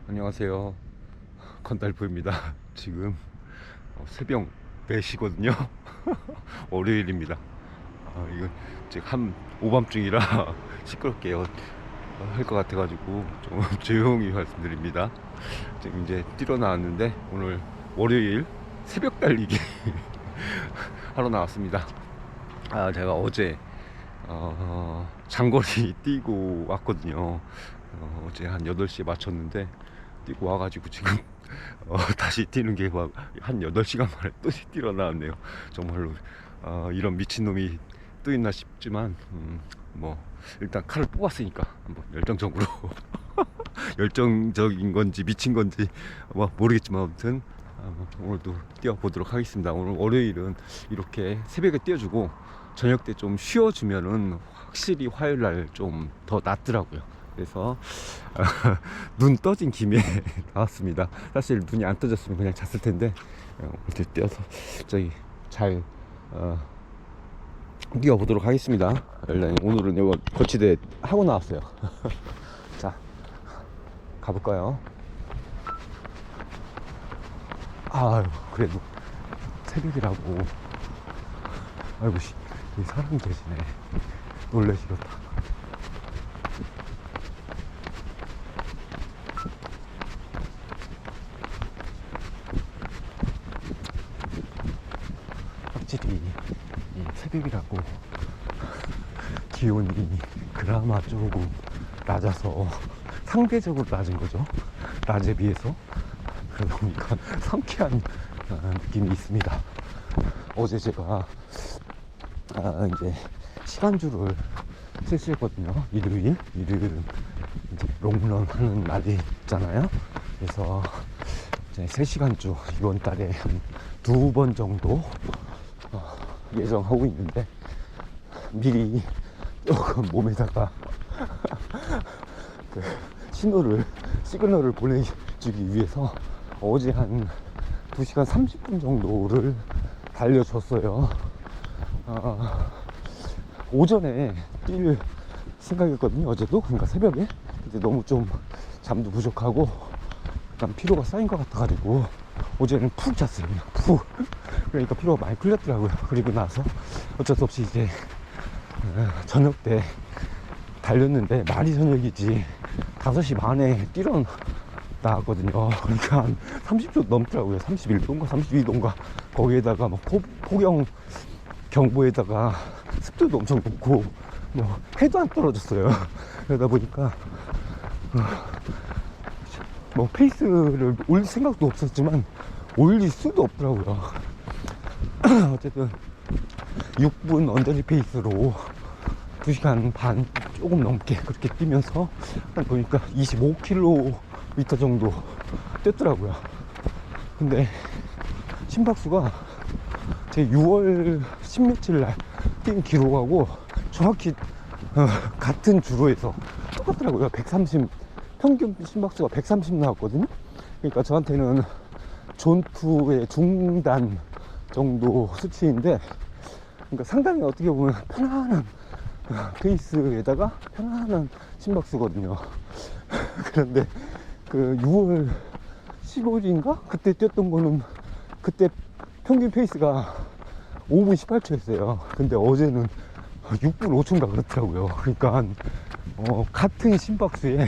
안녕하세요. 건달프입니다. 지금 새벽 4시거든요. 월요일입니다. 이거 지금 한 오밤중이라 시끄럽게 할 것 같아가지고 좀 조용히 말씀드립니다. 지금 이제 뛰러 나왔는데 오늘 월요일 새벽 달리기 하러 나왔습니다. 제가 어제 장거리 뛰고 왔거든요. 어제 한 8시에 마쳤는데 뛰고 와가지고 지금 다시 뛰는 게 한 8시간 만에 또 뛰러 나왔네요. 정말로 이런 미친놈이 또 있나 싶지만 뭐 일단 칼을 뽑았으니까 한번 열정적으로 열정적인 건지 미친 건지 뭐 모르겠지만 아무튼 오늘도 뛰어보도록 하겠습니다. 오늘 월요일은 이렇게 새벽에 뛰어주고 저녁 때 좀 쉬어주면은 확실히 화요일날 좀 더 낫더라고요. 그래서 눈 떠진 김에 나왔습니다. 사실 눈이 안 떠졌으면 그냥 잤을 텐데 이렇게 뛰어서 저기 잘 뛰어보도록 하겠습니다. 일단 오늘은 이거 거치대 하고 나왔어요. 자, 가볼까요? 그래도 새벽이라고. 아이고 여기 사람이 계시네. 놀래시겠다. 확실히 이 새벽이라고 기온이 그나마 조금 낮아서 상대적으로 낮은 거죠. 낮에 비해서. 그러다 보니까 상쾌한 느낌이 있습니다. 어제 제가 이제 시간줄을 실시했거든요. 일요일은 이제 롱런 하는 날이 있잖아요. 그래서 이제 3시간주 이번 달에 한 2번 정도 예정하고 있는데 미리 조금 몸에다가 그 시그널을 보내주기 위해서 어제 한 2시간 30분 정도를 달려줬어요. 오전에 뛸 생각이었거든요. 어제도. 그러니까 새벽에. 근데 너무 좀 잠도 부족하고 약간 피로가 쌓인 것 같아가지고 어제는 푹 잤어요. 그냥 푹. 그러니까 피로가 많이 풀렸더라고요. 그리고 나서 어쩔 수 없이 이제 저녁 때 달렸는데 말이 저녁이지 5시 반에 뛰러 나왔거든요. 그러니까 한 30도 넘더라고요. 31도인가 32도인가. 거기에다가 막 폭염 경보에다가 습도도 엄청 높고 뭐 해도 안 떨어졌어요. 그러다 보니까 뭐 페이스를 올릴 생각도 없었지만 올릴 수도 없더라고요. 어쨌든 6분 언저리 페이스로 2시간 반 조금 넘게 그렇게 뛰면서 보니까 25km 정도 뛰었더라고요. 근데 심박수가 제 6월 10며칠 날 뛴 기록하고 정확히 같은 주로에서 똑같더라고요. 130 평균 심박수가 130 나왔거든요. 그러니까 저한테는 존2의 중단 정도 수치인데, 그러니까 상당히 어떻게 보면 편안한 페이스에다가 편안한 심박수거든요. 그런데 그 6월 15일인가 그때 뛰었던 거는 그때 평균 페이스가 5분 18초였어요. 근데 어제는 6분 5초인가 그렇더라고요. 그러니까 같은 심박수에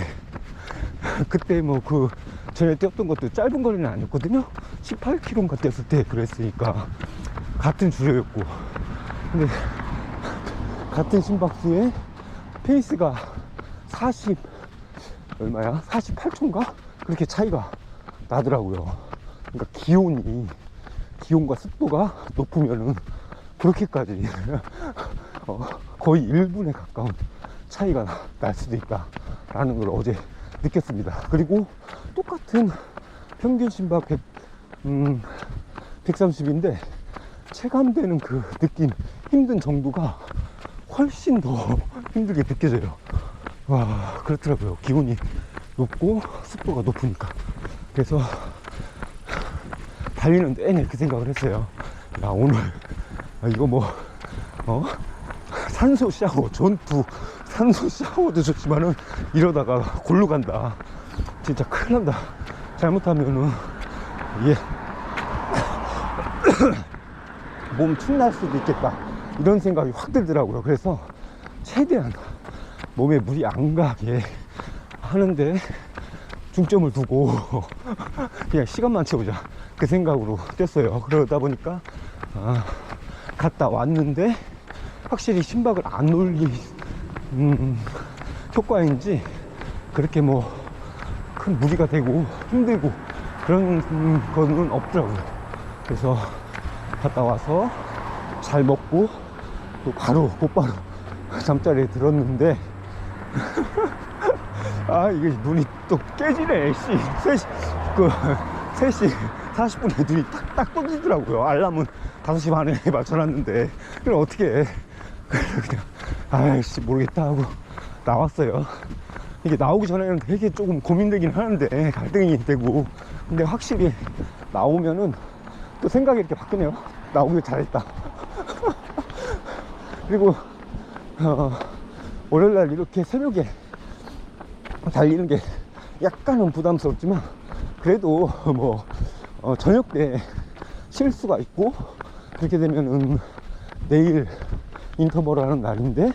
그때 뭐 그 전에 뛰었던 것도 짧은 거리는 아니었거든요. 18km인가 뛰었을 때 그랬으니까 같은 주로였고, 근데 같은 심박수에 페이스가 48초인가 그렇게 차이가 나더라고요. 그러니까 기온과 습도가 높으면은 그렇게까지 거의 1분에 가까운 차이가 날 수도 있다라는 걸 어제 느꼈습니다. 그리고 똑같은 평균 심박 130인데 체감되는 그 느낌, 힘든 정도가 훨씬 더 힘들게 느껴져요. 와, 그렇더라고요. 기온이 높고 습도가 높으니까. 그래서 달리는 내내 그 생각을 했어요. 야, 오늘 이거 뭐 산소 샤워, 존투 산소 샤워도 좋지만은 이러다가 골로 간다. 진짜 큰일 납니다. 잘못하면은 이게 몸 축날 수도 있겠다 이런 생각이 확 들더라고요. 그래서 최대한 몸에 물이 안 가게 하는데 중점을 두고 그냥 시간만 채우자 그 생각으로 뛰었어요. 그러다 보니까 갔다 왔는데 확실히 심박을 안 올리 효과인지 그렇게 뭐 큰 무리가 되고 힘들고 그런 거는 없더라고요. 그래서 갔다 와서 잘 먹고 또 바로 곧바로 잠자리에 들었는데 이게 눈이 또 깨지네. 3시 40분에 눈이 딱 떠지더라고요. 알람은 5시 반에 맞춰놨는데 그럼 어떻게 해. 그냥 모르겠다 하고 나왔어요. 이게 나오기 전에는 되게 조금 고민되긴 하는데 갈등이 되고, 근데 확실히 나오면은 또 생각이 이렇게 바뀌네요. 나오길 잘했다. 그리고 월요일날 이렇게 새벽에 달리는 게 약간은 부담스럽지만 그래도 뭐 저녁 때 쉴 수가 있고, 그렇게 되면은 내일 인터벌을 하는 날인데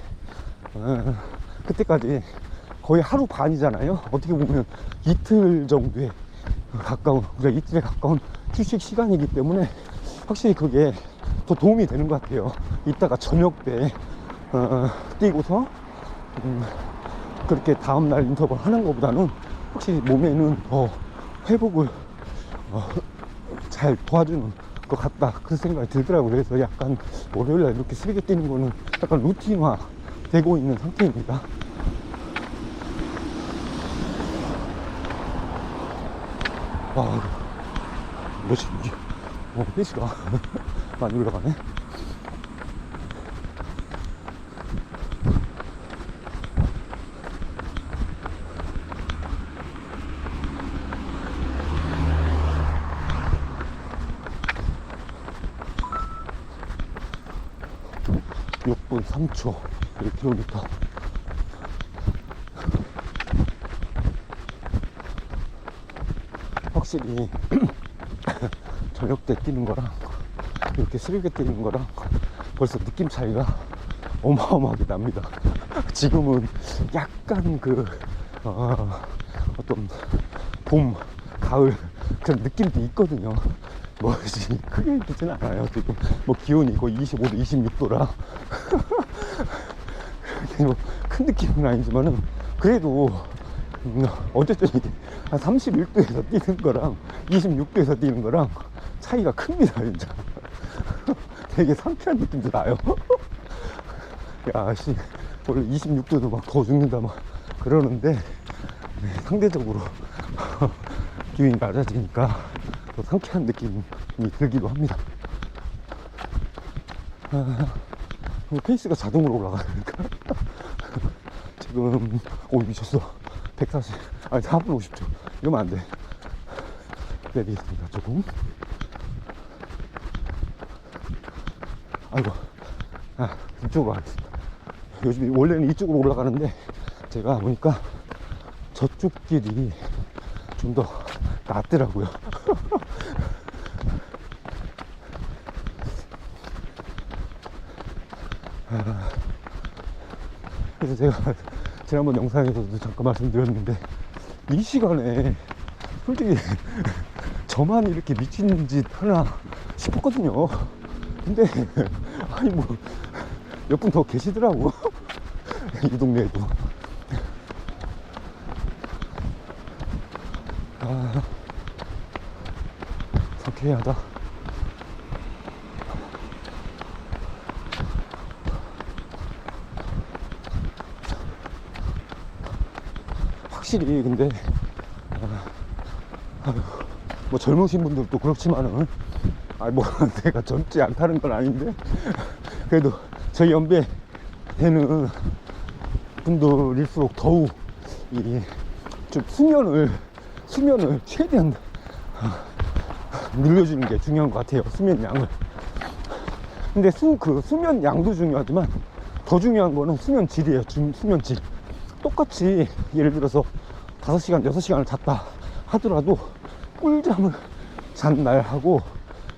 그때까지 거의 하루 반이잖아요. 어떻게 보면 이틀 정도에 가까운, 그러니까 이틀에 가까운 휴식 시간이기 때문에 확실히 그게 더 도움이 되는 것 같아요. 이따가 저녁 때 뛰고서 그렇게 다음날 인터벌 하는 것보다는 확실히 몸에는 더 회복을 잘 도와주는 것 같다, 그 생각이 들더라고요. 그래서 약간 월요일날 이렇게 새벽에 뛰는 거는 약간 루틴화 되고 있는 상태입니다. 뭐지 이게? 페이스가 많이 올라가네. 육 분 3초 1km. 확실히 저녁 때 뛰는 거랑 이렇게 새벽에 뛰는 거랑 벌써 느낌 차이가 어마어마하게 납니다. 지금은 약간 어떤 봄, 가을 그런 느낌도 있거든요. 뭐지 크게 있지는 않아요. 지금 뭐 기온이 거의 25도, 26도라 큰 느낌은 아니지만은 그래도 어쨌든 이게 한 31도에서 뛰는 거랑 26도에서 뛰는 거랑 차이가 큽니다. 진짜 되게 상쾌한 느낌도 나요. 야씨 원래 26도도 막 더 죽는다 막 그러는데 상대적으로 기온이 낮아지니까 더 상쾌한 느낌이 들기도 합니다. 페이스가 자동으로 올라가니까 지금 미쳤어. 140 4분 50초 이러면 안돼. 내리겠습니다. 조금. 아이고 이쪽으로 가겠습니다. 요즘 원래는 이쪽으로 올라가는데 제가 보니까 저쪽 길이 좀 더 낫더라고요. 그래서 제가 지난번 영상에서도 잠깐 말씀드렸는데 이 시간에 솔직히 저만 이렇게 미친 짓 하나 싶었거든요. 근데 아니 뭐 몇 분 더 계시더라고. 이 동네에도. 상쾌하다. 확실히 근데 뭐 젊으신 분들도 그렇지만은 뭐 내가 젊지 않다는 건 아닌데 그래도 저희 연배 되는 분들일수록 더욱 좀 수면을 최대한 늘려주는 게 중요한 것 같아요. 수면 양을. 근데 수면 양도 중요하지만 더 중요한 거는 수면 질이에요. 수면 질. 똑같이 예를 들어서 5시간, 6시간을 잤다 하더라도 꿀잠을 잔 날하고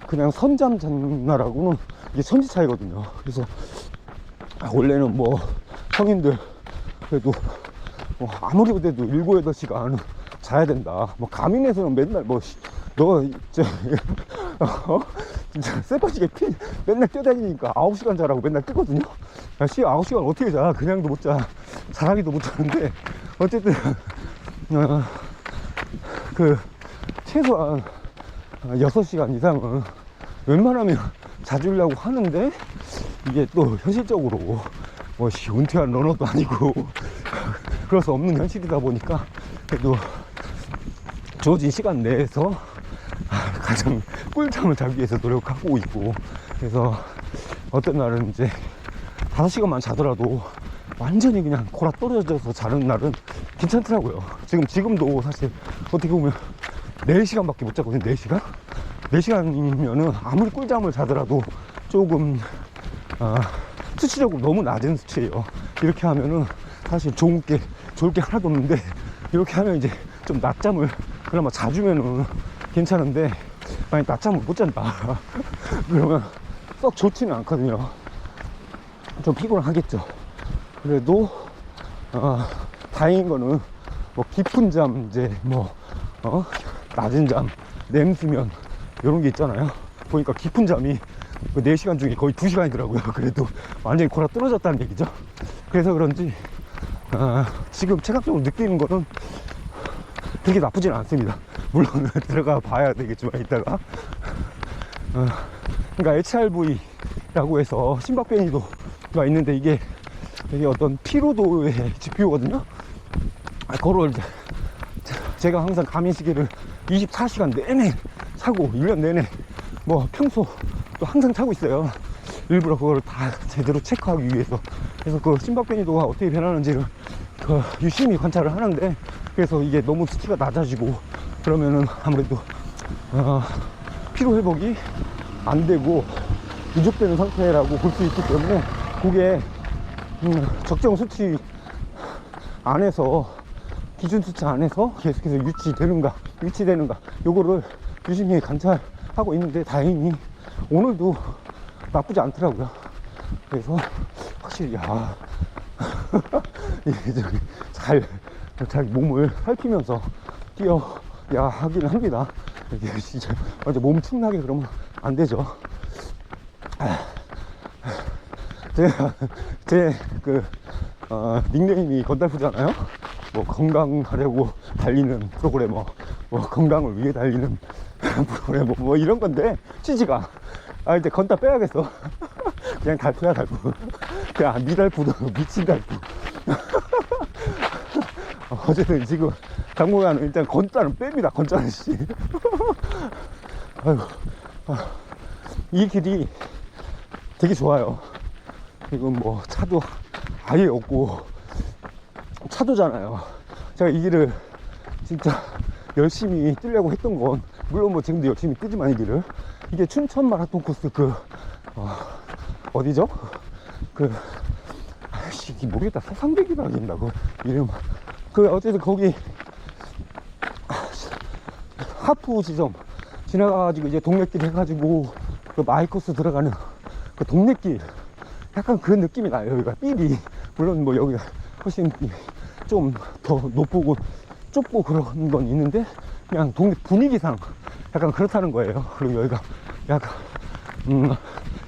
그냥 선잠 잔 날하고는 이게 천지 차이거든요. 그래서 원래는 뭐 성인들 그래도 뭐 아무리 그래도 7, 8시간 자야 된다. 뭐 가민에서는 맨날 뭐 너 진짜 쎄빠지게 맨날 뛰어다니니까 9시간 자라고 맨날 뜨거든요. 야, 9시간 어떻게 자? 그냥도 못 자. 잘하기도 못 자는데 어쨌든 그 최소한 6시간 이상은 웬만하면 자주려고 하는데 이게 또 현실적으로 뭐 은퇴한 러너도 아니고 그럴 수 없는 현실이다 보니까 그래도 주어진 시간 내에서 가장 꿀잠을 자기 위해서 노력하고 있고, 그래서 어떤 날은 이제 5시간만 자더라도 완전히 그냥 골아 떨어져서 자는 날은 괜찮더라고요. 지금도 사실 어떻게 보면 4시간밖에 못 자거든요. 4시간? 4시간이면은 아무리 꿀잠을 자더라도 조금 수치적으로 너무 낮은 수치예요. 이렇게 하면은 사실 좋을 게 하나도 없는데, 이렇게 하면 이제 좀 낮잠을 그나마 자주면은 괜찮은데, 만약 낮잠을 못 잔다 그러면 썩 좋지는 않거든요. 좀 피곤하겠죠. 그래도 다행인 거는 뭐 깊은 잠, 이제 뭐 낮은 잠, 냉수면 이런 게 있잖아요. 보니까 깊은 잠이 그 4시간 중에 거의 2시간이더라고요. 그래도 완전히 골아 떨어졌다는 얘기죠. 그래서 그런지 지금 체감적으로 느끼는 거는 그렇게 나쁘진 않습니다. 물론 들어가 봐야 되겠지만 이따가 그러니까 HRV라고 해서 심박변이도가 있는데 이게 어떤 피로도의 지표거든요. 그거를 제가 항상 가민시계를 24시간 내내 차고 1년 내내 뭐 평소 또 항상 차고 있어요. 일부러 그걸 다 제대로 체크하기 위해서. 그래서 그 심박변이도가 어떻게 변하는지를 유심히 관찰을 하는데, 그래서 이게 너무 수치가 낮아지고 그러면은 아무래도 피로 회복이 안 되고 누적되는 상태라고 볼 수 있기 때문에, 그게 적정 수치 안에서, 기준 수치 안에서 계속해서 유치되는가 요거를 유심히 관찰하고 있는데, 다행히 오늘도 나쁘지 않더라고요. 그래서 확실히 이게 잘 몸을 살피면서 뛰어야 하긴 합니다. 이게 진짜 완전 몸 축나게 그러면 안 되죠. 제 닉네임이 건달프잖아요. 뭐 건강하려고 달리는 프로그래머, 뭐 건강을 위해 달리는 프로그래머, 뭐 이런 건데, 취지가 이제 건달 빼야겠어. 그냥 달프야, 달프. 그냥 미달프도 미친 달프. 어쨌든 지금 당분간은 일단 건달은 뺍니다. 건달은 씨. 아이고, 이 길이 되게 좋아요. 지금 뭐 차도 아예 없고 차도잖아요. 제가 이 길을 진짜 열심히 뛰려고 했던 건, 물론 뭐 지금도 열심히 뛰지만, 이 길을, 이게 춘천 마라톤 코스 어디죠? 모르겠다. 서산백이라 하겠나 그 이름. 어쨌든 거기 하프 지점 지나가가지고 이제 동네길 해가지고 그 마이코스 들어가는 그 동네길, 약간 그런 느낌이 나요. 여기가 삘이, 물론 뭐 여기가 훨씬 좀 더 높고 좁고 그런 건 있는데, 그냥 동네 분위기상 약간 그렇다는 거예요. 그리고 여기가 약간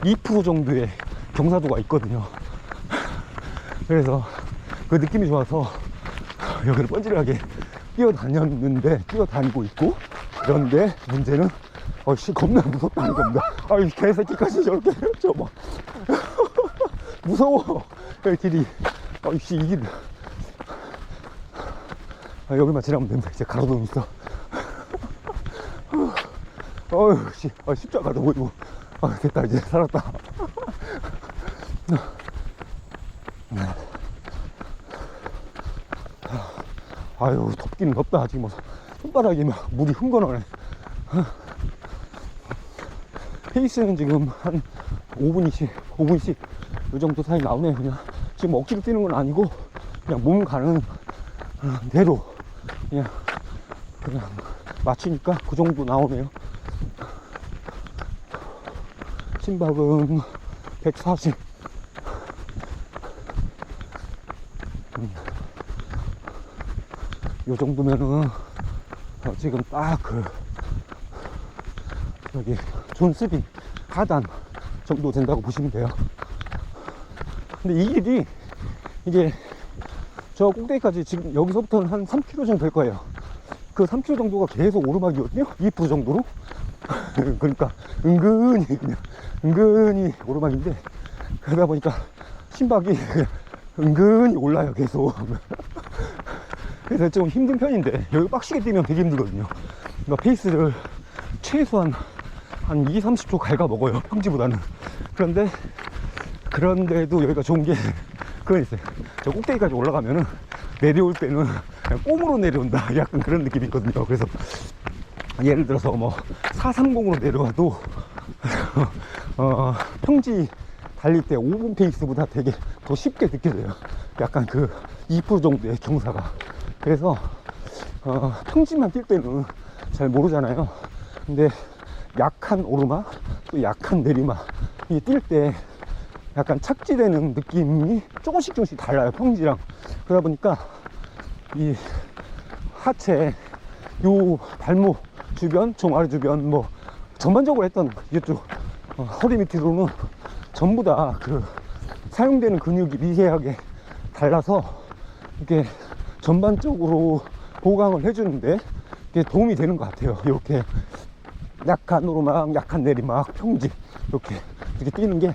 2% 정도의 경사도가 있거든요. 그래서 그 느낌이 좋아서 여기를 뻔질하게 뛰어다니고 있고, 그런데 문제는 겁나 무섭다는 겁니다. 이 개새끼까지 저렇게 막 무서워. 길이 이 길 여기만 지나면 됩니다. 이제 가로등 있어. 십자가도 보이고. 됐다, 이제 살았다. 아유, 덥긴 덥다. 지금 뭐 손바닥이 막 물이 흥건하네. 페이스는 지금 한 5분씩 이 정도 사이 나오네요. 그냥 지금 억지로 뛰는 건 아니고, 그냥 몸 가는 대로 그냥 맞추니까 그 정도 나오네요. 심박은 140. 요 정도면은 지금 딱 여기 존스빈 하단 정도 된다고 보시면 돼요. 근데 이 길이 이게 저 꼭대기까지 지금 여기서부터는 한 3km 정도 될 거예요. 그 3km 정도가 계속 오르막이거든요. 2% 정도로. 그러니까 은근히 오르막인데, 그러다 보니까 심박이 은근히 올라요, 계속. 그래서 좀 힘든 편인데, 여기 빡시게 뛰면 되게 힘들거든요. 그러니까 페이스를 최소한 한 2, 30초 갉아 먹어요, 평지보다는. 그런데도 여기가 좋은 게 그건 있어요. 저 꼭대기까지 올라가면은 내려올 때는 그냥 꼼으로 내려온다, 약간 그런 느낌이 있거든요. 그래서 예를 들어서 뭐 430으로 내려와도 평지 달릴 때 5분 페이스보다 되게 더 쉽게 느껴져요. 약간 그 2% 정도의 경사가. 그래서 평지만 뛸 때는 잘 모르잖아요. 근데 약한 오르막 또 약한 내리막 이게 뛸 때 약간 착지되는 느낌이 조금씩 달라요, 평지랑. 그러다 보니까 이 하체 요 발목 주변, 종아리 주변, 뭐 전반적으로 했던 이쪽 허리 밑으로는 전부 다 그 사용되는 근육이 미세하게 달라서 이게 전반적으로 보강을 해주는데 이게 도움이 되는 것 같아요. 이렇게 약한 오르막, 약한 내리막, 평지 이렇게 뛰는 게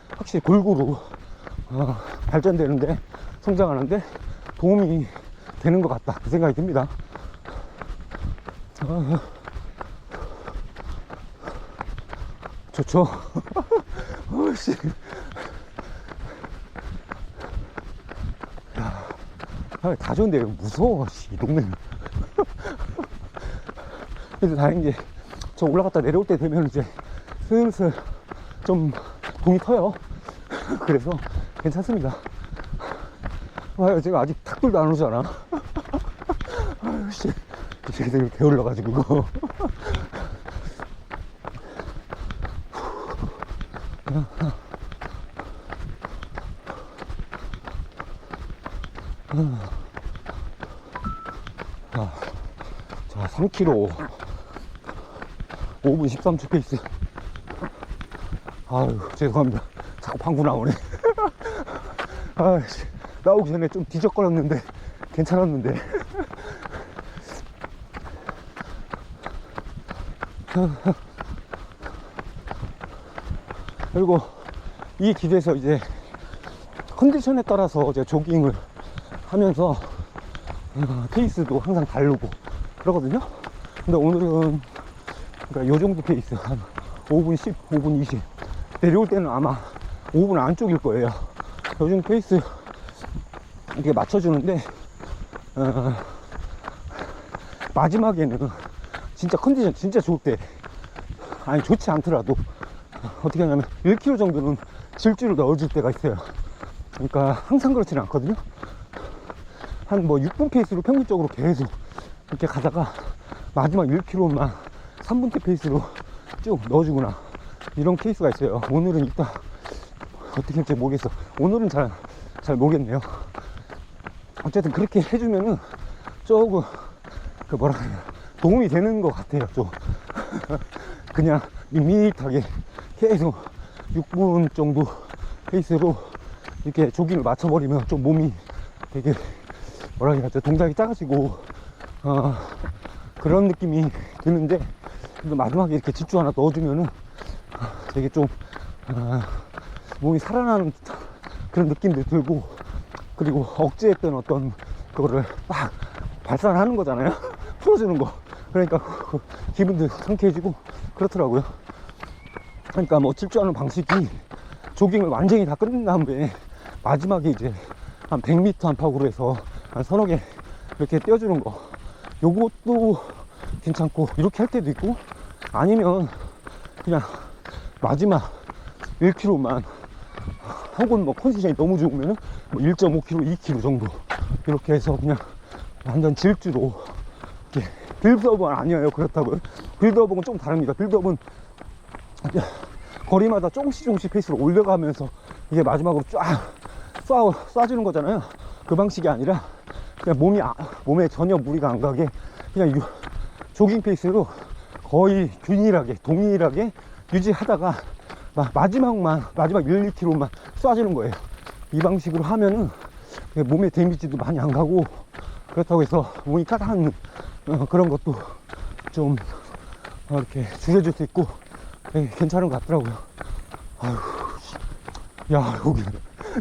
확실히 골고루 발전되는데, 성장하는데 도움이 되는 것 같다, 그 생각이 듭니다. 좋죠. 어씨. 다 좋은데 무서워, 이 동네는. 그래서 다행인 게 저 올라갔다 내려올 때 되면 이제 슬슬 좀 동이 터요. 그래서 괜찮습니다. 제가 아직 탁불도 안 오잖아. 아유 씨, 쟤들 게을러가지고 이거. 자, 3km 5분 13초 페이스. 아유, 죄송합니다. 자꾸 방구 나오네. 아이씨, 나오기 전에 좀 뒤적거렸는데 괜찮았는데. 그리고 이 길에서 이제 컨디션에 따라서 이제 조깅을 하면서 페이스도 항상 다르고 그러거든요. 근데 오늘은 그러니까 요 정도 페이스, 한 5분 10, 5분 20. 내려올 때는 아마 5분 안쪽일 거예요. 요즘 페이스 이렇게 맞춰주는데 마지막에는 진짜 컨디션 진짜 좋을 때, 아니 좋지 않더라도 어떻게 하냐면 1km 정도는 질주를 넣어줄 때가 있어요. 그러니까 항상 그렇지는 않거든요. 한 뭐 6분 페이스로 평균적으로 계속 이렇게 가다가 마지막 1km만 3분대 페이스로 쭉 넣어주거나 이런 케이스가 있어요. 오늘은 이따 어떻게 할지 모르겠어. 오늘은 잘 모르겠네요. 어쨌든 그렇게 해주면은 조금 그 뭐라 그래야, 도움이 되는 것 같아요. 좀 그냥 밋밋하게 계속 6분 정도 페이스로 이렇게 조깅을 맞춰버리면 좀 몸이 되게 뭐라 해야 되죠, 동작이 작아지고 그런 느낌이 드는데, 마지막에 이렇게 집중 하나 넣어주면은 되게 좀 몸이 살아나는 그런 느낌도 들고, 그리고 억제했던 어떤 그거를 막 발산하는 거잖아요. 풀어주는 거. 그러니까 기분도 상쾌해지고 그렇더라고요. 그러니까 뭐 집중하는 방식이 조깅을 완전히 다 끝낸 다음에 마지막에 이제 한 100m 안팎으로 해서 한 서너 개 이렇게 띄워주는 거, 요것도 괜찮고, 이렇게 할 때도 있고, 아니면 그냥 마지막 1km만, 혹은 뭐 컨디션이 너무 좋으면은 뭐 1.5km, 2km 정도 이렇게 해서 그냥 완전 질주로 빌드업은 아니에요. 그렇다고요. 빌드업은 좀 다릅니다. 빌드업은 거리마다 조금씩 페이스를 올려가면서 이게 마지막으로 쫙 쏴주는 거잖아요. 그 방식이 아니라 그냥 몸에 전혀 무리가 안 가게 그냥 조깅 페이스로 거의 균일하게 동일하게 유지하다가 마지막 1, 2km만 쏴주는 거예요. 이 방식으로 하면은 몸에 데미지도 많이 안 가고, 그렇다고 해서 몸이 까다한 그런 것도 좀 이렇게 줄여줄 수 있고 괜찮은 것 같더라고요. 아휴, 야, 여기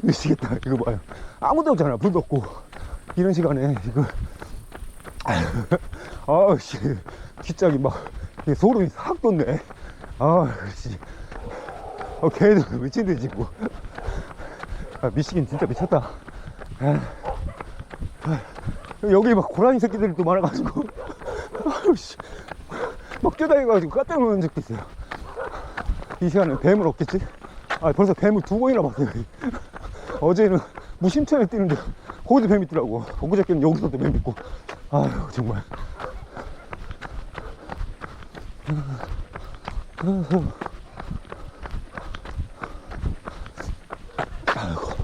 미치겠다. 이거 봐요. 아무도 없잖아. 불도 없고. 이런 시간에 이거 아우씨, 뒷짝이 막 소름이 싹 돋네. 아우씨, 걔도 미친듯이 지고. 미치긴 진짜 미쳤다. 여기 막 고라니 새끼들이 또 많아가지고 아우씨, 막 뛰어다니가지고 깜짝 놀란 적도 있어요. 이 시간에 뱀을 없겠지? 벌써 뱀을 2번이나 봤어요. 어제는 무심천에 뛰는데 거기도 뱀 있더라고. 엊그저께는 여기서도 뱀 있고. 아유, 정말. 아이고.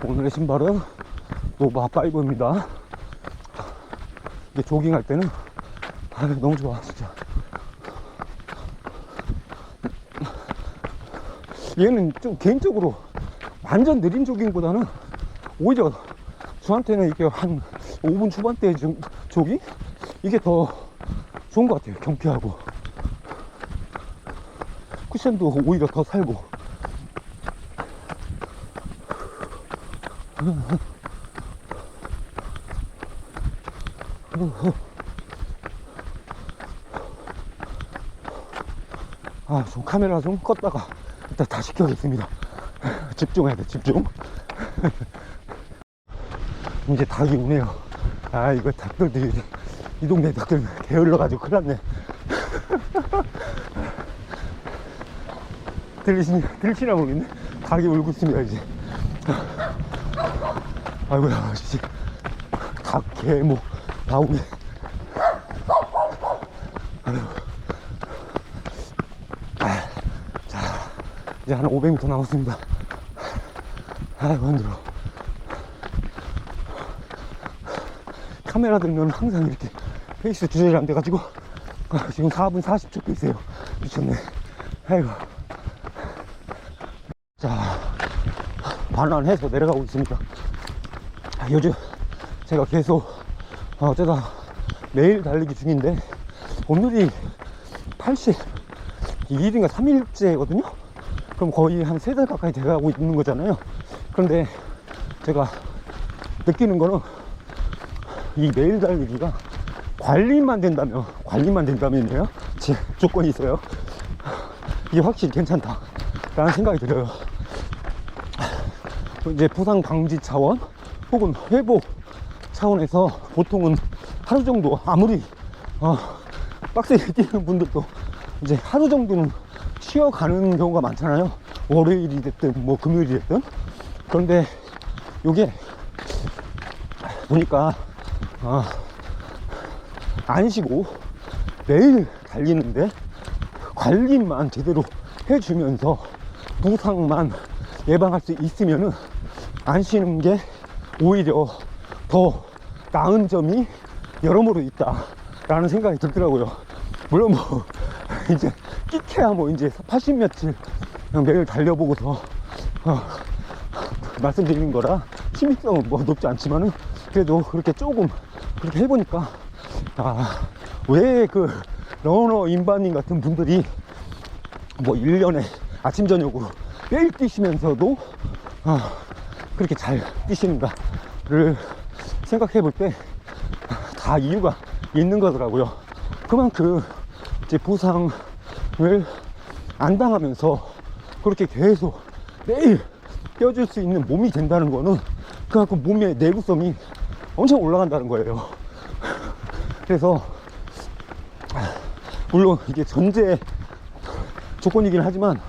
오늘의 신발은 노바5입니다. 이게 조깅할 때는 너무 좋아, 진짜. 얘는 좀 개인적으로 완전 느린 조깅보다는 오히려 저한테는 이게 한 5분 초반대 조깅? 이게 더 좋은 것 같아요. 경쾌하고 쿠션도 오히려 더 살고. 좀 카메라 좀 껐다가 일단 다시 켜겠습니다. 집중해야 돼, 집중. 이제 닭이 오네요. 이거 닭들도, 이 동네 닭들 게을러가지고 큰일 났네. 들리시나 모르겠네. 닭이 울고 있습니다, 이제. 아이고야, 진짜. 닭, 개, 뭐, 다 오네. 자, 이제 한 500m 남았습니다. 아이고, 힘들어. 카메라 들면 항상 이렇게 페이스 조절이 안 돼가지고 지금 4분 40초 페이스에요. 미쳤네. 아이고. 자, 반환해서 내려가고 있습니다. 요즘 제가 계속 어쩌다 매일 달리기 중인데 오늘이 82일인가 3일째거든요. 그럼 거의 한 3달 가까이 돼가고 있는 거잖아요. 그런데 제가 느끼는 거는 이 매일 달리기가 관리만 된다면요, 제 조건이 있어요. 이게 확실히 괜찮다 라는 생각이 들어요. 이제 부상 방지 차원 혹은 회복 차원에서 보통은 하루 정도, 아무리 빡세게 뛰는 분들도 이제 하루 정도는 쉬어가는 경우가 많잖아요. 월요일이 됐든 뭐 금요일이 됐든. 그런데 요게 보니까 안 쉬고 매일 달리는데 관리만 제대로 해주면서 부상만 예방할 수 있으면은 안 쉬는 게 오히려 더 나은 점이 여러모로 있다 라는 생각이 들더라고요. 물론 뭐 이제 끼케야 뭐 이제 80 며칠 매일 달려보고서 말씀드리는 거라 신빙성은 뭐 높지 않지만은 그래도 그렇게 조금 그렇게 해보니까 왜 그 러너 인바님 같은 분들이 뭐 1년에 아침 저녁으로 매일 뛰시면서도 그렇게 잘 뛰시는가를 생각해 볼 때 다 이유가 있는 거더라고요. 그만큼 이제 부상을 안 당하면서 그렇게 계속 매일 뛰어줄 수 있는 몸이 된다는 거는 그만큼 몸의 내구성이 엄청 올라간다는 거예요. 그래서 물론 이게 전제 조건이긴 하지만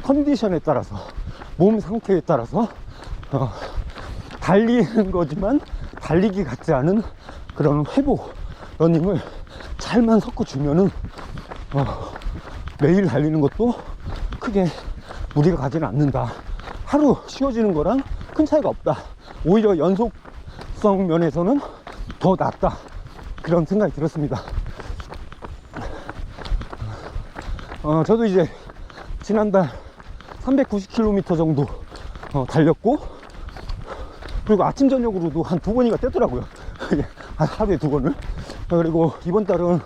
컨디션에 따라서 몸 상태에 따라서 달리는 거지만 달리기 같지 않은 그런 회복 러닝을 잘만 섞어주면은 매일 달리는 것도 크게 무리가 가지는 않는다. 하루 쉬어지는 거랑 큰 차이가 없다. 오히려 연속성 면에서는 더 낫다. 그런 생각이 들었습니다. 저도 이제 지난달 390km 정도 달렸고, 그리고 아침 저녁으로도 한 2번인가 떼더라고요. 하루에 2번을. 그리고 이번 달은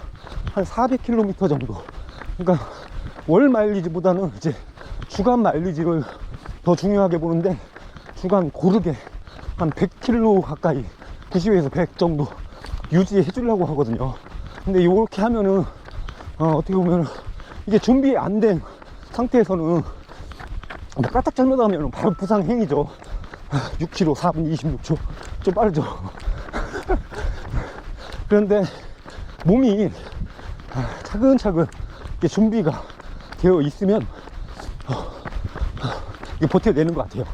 한 400km 정도. 그러니까 월 마일리지보다는 이제 주간 마일리지를 더 중요하게 보는데, 주간 고르게 한 100km 가까이 90에서 100 정도 유지해 주려고 하거든요. 근데 이렇게 하면은 어떻게 보면 이게 준비 안 된 상태에서는 까딱 잘못하면 바로 부상 행위죠. 6km 4분 26초 좀 빠르죠. 그런데 몸이 차근차근 준비가 되어 있으면 버텨내는 것 같아요.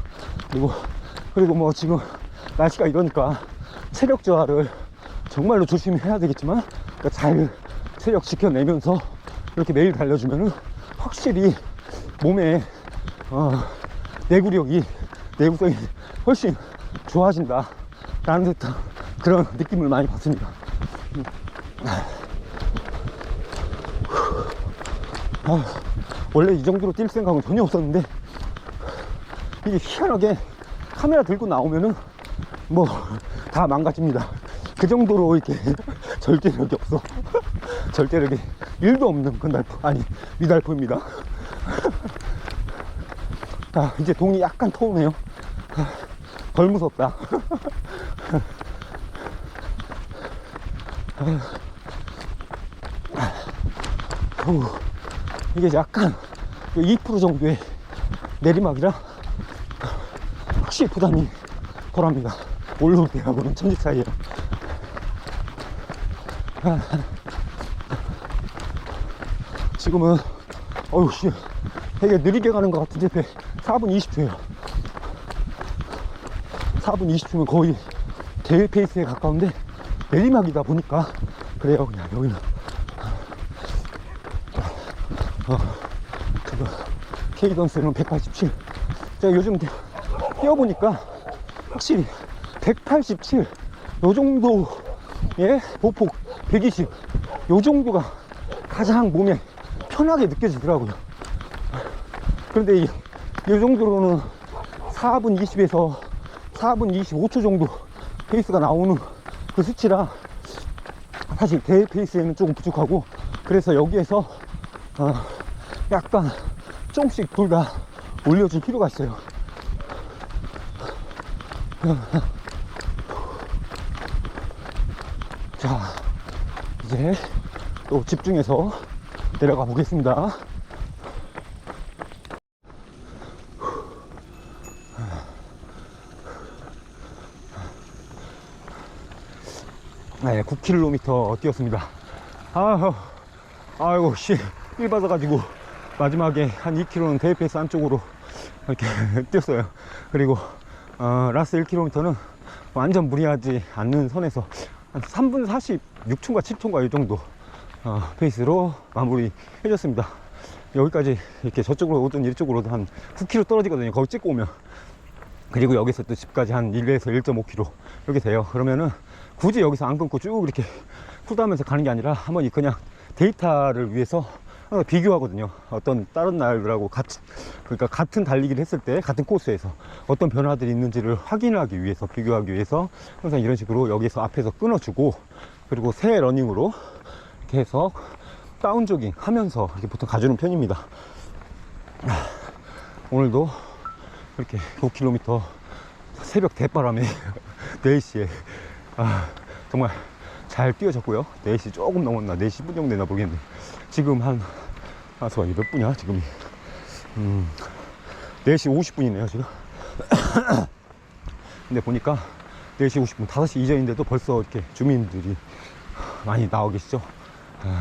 그리고 뭐 지금 날씨가 이러니까 체력 저하를 정말로 조심해야 되겠지만, 그러니까 잘 체력 지켜내면서 이렇게 매일 달려주면은 확실히 몸에 내구성이 훨씬 좋아진다 라는 듯한 그런 느낌을 많이 받습니다. 원래 이 정도로 뛸 생각은 전혀 없었는데, 이게 희한하게 카메라 들고 나오면은 뭐 다 망가집니다. 그 정도로 이렇게 절제력이 없어. 절제력이 1도 없는 미달포입니다. 이제 동이 약간 터오네요. 덜 무섭다. 이게 약간 2% 정도의 내리막이라 확실히 부담이 덜합니다. 올라올 때하고는 천지 차이에요. 지금은 되게 느리게 가는 것 같은데 4분 20초예요 4분 20초면 거의 대회 페이스에 가까운데 내리막이다 보니까 그래요. 그냥 여기는 지금 케이던스는 187. 제가 요즘 뛰어보니까 확실히 187 요 정도의 보폭 120 요 정도가 가장 몸에 편하게 느껴지더라고요. 그런데 이 정도로는 4분 20에서 4분 25초 정도 페이스가 나오는 그 수치라 사실 대회 페이스에는 조금 부족하고, 그래서 여기에서 약간 조금씩 둘 다 올려줄 필요가 있어요. 자, 이제 또 집중해서 내려가 보겠습니다. 네, 9km 뛰었습니다. 아이고, 삘 받아가지고 마지막에 한 2km는 대회 페이스 안쪽으로 이렇게 뛰었어요. 그리고 라스트 1km는 완전 무리하지 않는 선에서 한 3분 46초인가 7초인가 이 정도 페이스로 마무리 해줬습니다. 여기까지 이렇게 저쪽으로 오든 이쪽으로 오든 한 9km 떨어지거든요. 거기 찍고 오면. 그리고 여기서 또 집까지 한 1에서 1.5km 이렇게 돼요. 그러면은 굳이 여기서 안 끊고 쭉 이렇게 푸드하면서 가는 게 아니라 한번 그냥 데이터를 위해서 항상 비교하거든요. 어떤 다른 날들하고 그러니까 같은 달리기를 했을 때 같은 코스에서 어떤 변화들이 있는지를 확인하기 위해서, 비교하기 위해서 항상 이런 식으로 여기서 앞에서 끊어주고, 그리고 새 러닝으로 이렇게 해서 다운 조깅 하면서 이렇게 보통 가주는 편입니다. 오늘도 이렇게 5km 새벽 대바람에 4시에 정말 잘 뛰어졌고요. 4시 조금 넘었나, 4시 10분 정도 되나 모르겠네. 지금 몇 분이야 지금이? 4시 50분이네요 지금. 근데 보니까 4시 50분 5시 이전인데도 벌써 이렇게 주민들이 많이 나와 계시죠.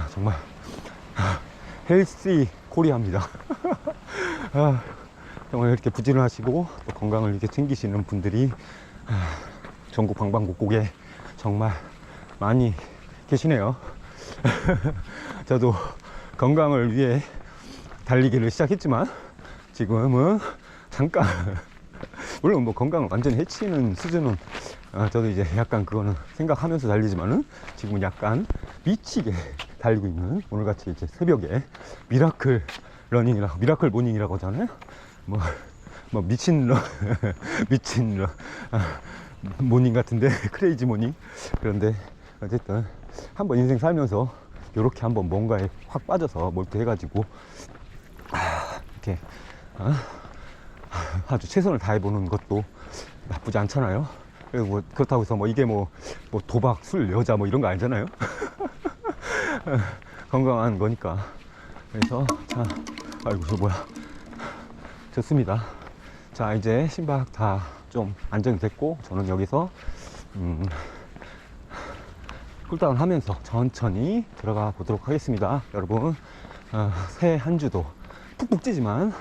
정말 헬시 코리아입니다. 정말 이렇게 부지런하시고 또 건강을 이렇게 챙기시는 분들이 전국 방방곡곡에 정말 많이 계시네요. 저도 건강을 위해 달리기를 시작했지만 지금은 잠깐 물론 뭐 건강을 완전히 해치는 수준은 저도 이제 약간 그거는 생각하면서 달리지만은 지금은 약간 미치게 달리고 있는, 오늘같이 이제 새벽에 미라클 러닝이라고, 미라클 모닝이라고 하잖아요. 뭐 미친 미친 모닝 같은데 크레이지 모닝. 그런데 어쨌든 한번 인생 살면서 이렇게 한번 뭔가에 확 빠져서 몰두해가지고 이렇게 아주 최선을 다해보는 것도 나쁘지 않잖아요. 그리고 뭐 그렇다고 해서 뭐 이게 뭐 도박, 술, 여자 뭐 이런 거 아니잖아요. 건강한 거니까. 그래서 자, 아이고 저 뭐야, 좋습니다. 자, 이제 심박 다 좀 안정이 됐고 저는 여기서 쿨다운 하면서 천천히 들어가 보도록 하겠습니다. 여러분 새해 한 주도 푹푹 찌지만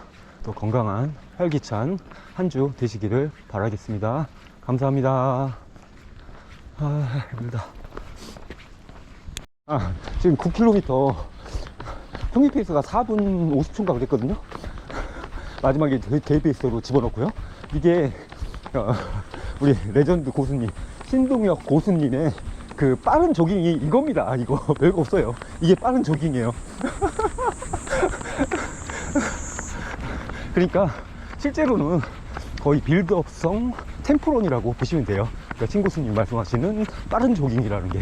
또 건강한 활기찬 한 주 되시기를 바라겠습니다. 감사합니다. 힘들다. 지금 9km 평균 페이스가 4분 50초인가 그랬거든요. 마지막에 데이 페이스로 집어넣고요. 이게 우리 레전드 고수님, 신동혁 고수님의 그 빠른 조깅이 이겁니다. 이거 별거 없어요. 이게 빠른 조깅이에요. 그러니까 실제로는 거의 빌드업성 템포런이라고 보시면 돼요. 그러니까 신 고수님 말씀하시는 빠른 조깅이라는 게